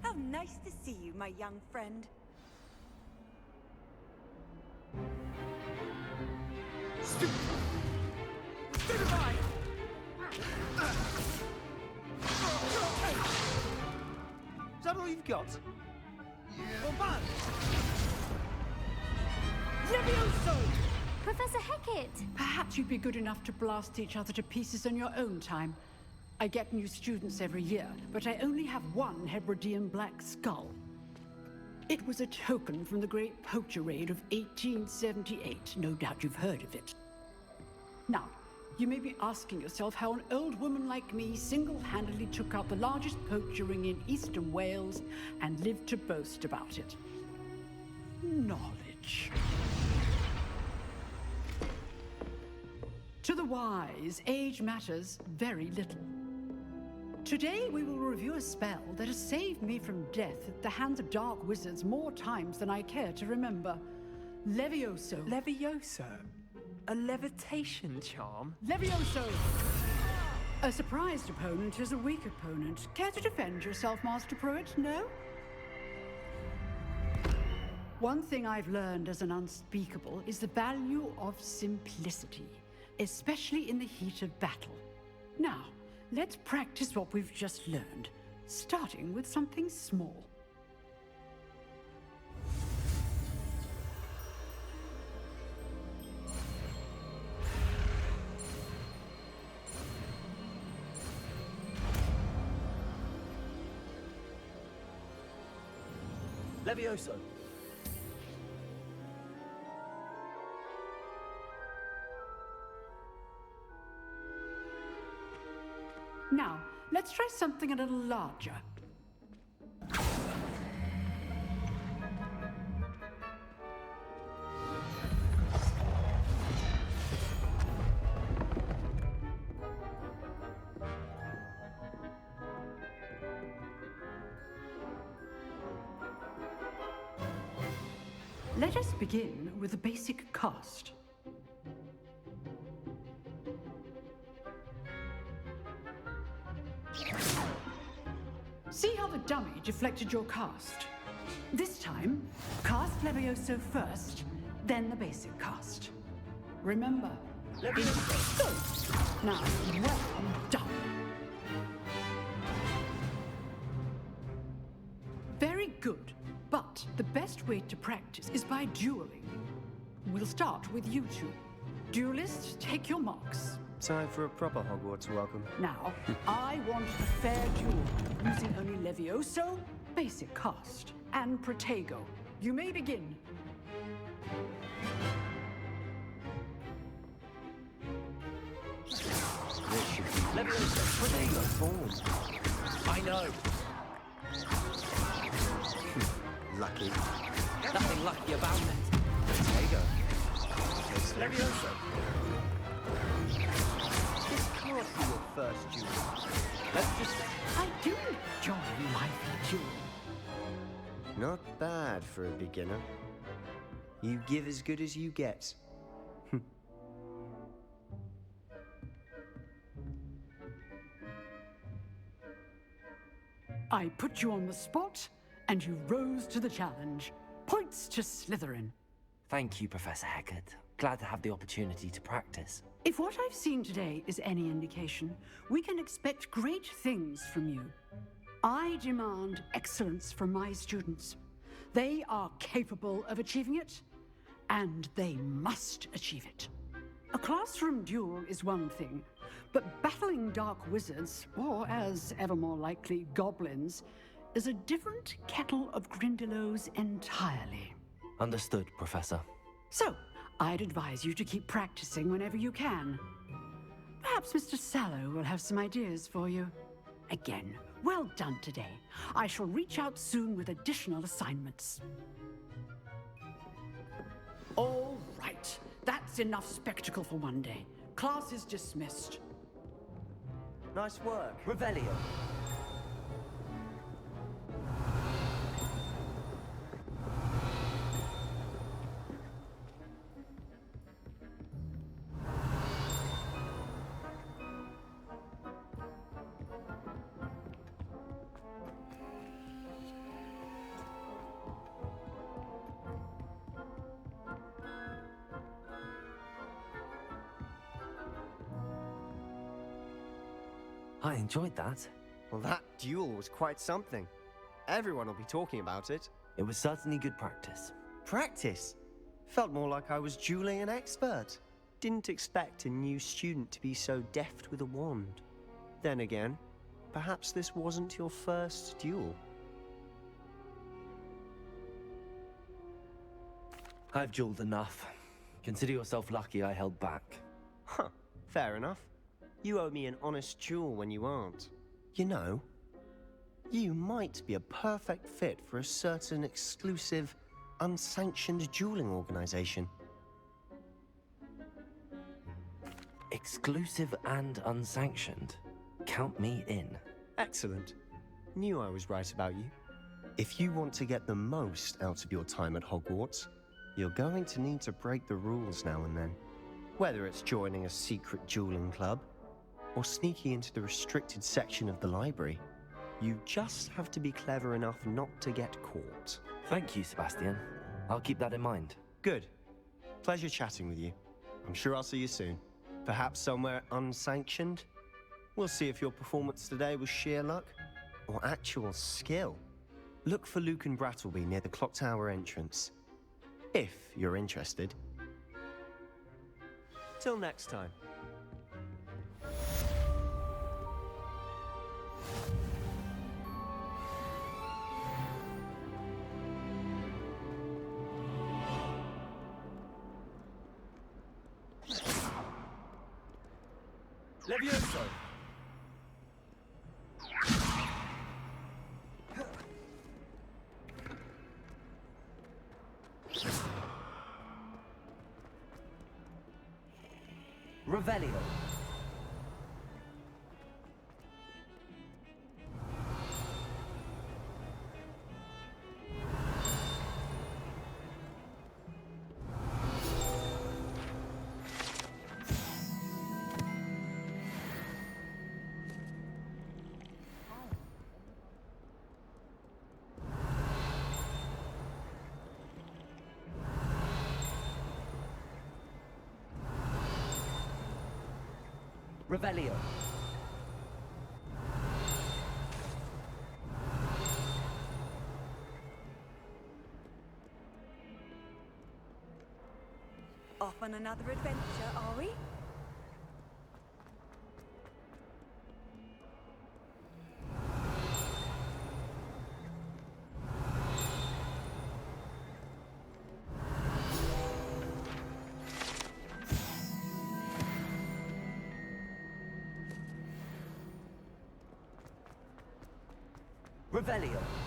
How nice to see you, my young friend. Stupefy! Is that all you've got? Bombard! Levioso! Professor Hecat! Perhaps you'd be good enough to blast each other to pieces on your own time. I get new students every year, but I only have one Hebridean black skull. It was a token from the Great Poacher Raid of 1878. No doubt you've heard of it. Now, you may be asking yourself how an old woman like me single-handedly took out the largest poacher ring in eastern Wales and lived to boast about it. Knowledge. To the wise, age matters very little. Today, we will review a spell that has saved me from death at the hands of dark wizards more times than I care to remember. Levioso. Levioso? A levitation charm? Levioso! A surprised opponent is a weak opponent. Care to defend yourself, Master Pruitt? No? One thing I've learned as an unspeakable is the value of simplicity, especially in the heat of battle. Now, let's practice what we've just learned, starting with something small. Levioso. Now, let's try something a little larger. Let us begin with a basic cast. See how the dummy deflected your cast? This time, cast Levioso first, then the basic cast. Remember, Levioso. Now, well done. Very good, but the best way to practice is by dueling. We'll start with you two. Duelists, take your marks. Time for a proper Hogwarts welcome. Now, I want a fair duel, using only Levioso, basic cast, and Protego. You may begin. This should be Leviosa! Form. I know. Lucky. Nothing lucky about it. There you go. Leviosa. This can't be your first duel. Let's just... I do enjoy lively duel. Not bad for a beginner. You give as good as you get. I put you on the spot, and you rose to the challenge. Points to Slytherin. Thank you, Professor Hecat. Glad to have the opportunity to practice. If what I've seen today is any indication, we can expect great things from you. I demand excellence from my students. They are capable of achieving it, and they must achieve it. A classroom duel is one thing, but battling dark wizards, or as ever more likely, goblins, is a different kettle of Grindylows entirely. Understood, Professor. So, I'd advise you to keep practicing whenever you can. Perhaps Mr. Sallow will have some ideas for you. Again, well done today. I shall reach out soon with additional assignments. All right. That's enough spectacle for one day. Class is dismissed. Nice work. Revelio. I enjoyed that. Well, that duel was quite something. Everyone will be talking about it. It was certainly good practice. Practice? Felt more like I was dueling an expert. Didn't expect a new student to be so deft with a wand. Then again, perhaps this wasn't your first duel. I've dueled enough. Consider yourself lucky I held back. Huh, fair enough. You owe me an honest duel when you aren't. You know, you might be a perfect fit for a certain exclusive, unsanctioned dueling organization. Exclusive and unsanctioned? Count me in. Excellent. Knew I was right about you. If you want to get the most out of your time at Hogwarts, you're going to need to break the rules now and then. Whether it's joining a secret dueling club, or sneaking into the restricted section of the library, you just have to be clever enough not to get caught. Thank you, Sebastian. I'll keep that in mind. Good. Pleasure chatting with you. I'm sure I'll see you soon. Perhaps somewhere unsanctioned? We'll see if your performance today was sheer luck or actual skill. Look for Luke and Brattleby near the clock tower entrance, if you're interested. Till next time. Levioso! Revelio. Revelio. Off on another adventure, are we? Revelio.